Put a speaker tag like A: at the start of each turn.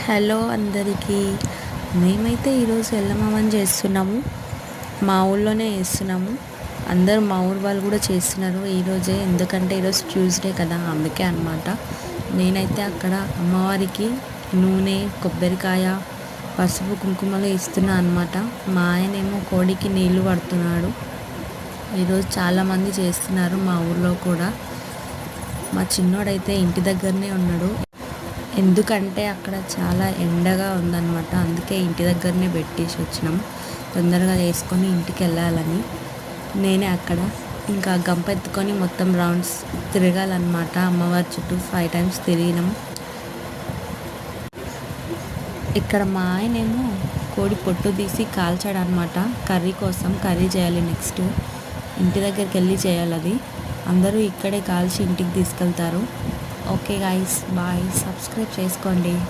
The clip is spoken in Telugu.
A: హలో అందరికీ. మేమైతే ఈరోజు ఎల్లమ్మని చేస్తున్నాము. మా ఊళ్ళోనే చేస్తున్నాము. అందరూ మా ఊరు వాళ్ళు కూడా చేస్తున్నారు ఈరోజే, ఎందుకంటే ఈరోజు ట్యూస్డే కదా, అందుకే అనమాట. నేనైతే అక్కడ అమ్మవారికి నూనె, కొబ్బరికాయ, పసుపు, కుంకుమలు ఇస్తున్నా అనమాట. మా ఆయనేమో కోడికి నీళ్లు పడుతున్నాడు. ఈరోజు చాలామంది చేస్తున్నారు మా ఊళ్ళో కూడా. మా చిన్నోడైతే ఇంటి దగ్గరనే ఉన్నాడు, ఎందుకంటే అక్కడ చాలా ఎండగా ఉందన్నమాట. అందుకే ఇంటి దగ్గరనే పెట్టేసి వచ్చినాం, తొందరగా వేసుకొని ఇంటికి వెళ్ళాలని. నేనే అక్కడ ఇంకా గంప ఎత్తుకొని మొత్తం రౌండ్స్ తిరగాలన్నమాట. అమ్మవారి చుట్టూ 5 times తిరిగినాం. ఇక్కడ మా ఆయనేమో కోడి పొట్టు తీసి కాల్చాడు అనమాట, కర్రీ కోసం. కర్రీ చేయాలి నెక్స్ట్, ఇంటి దగ్గరికి వెళ్ళి చేయాలి అది. అందరూ ఇక్కడే కాల్చి ఇంటికి తీసుకెళ్తారు. Okay guys, bye. సబ్స్క్రైబ్ చేసుకోండి.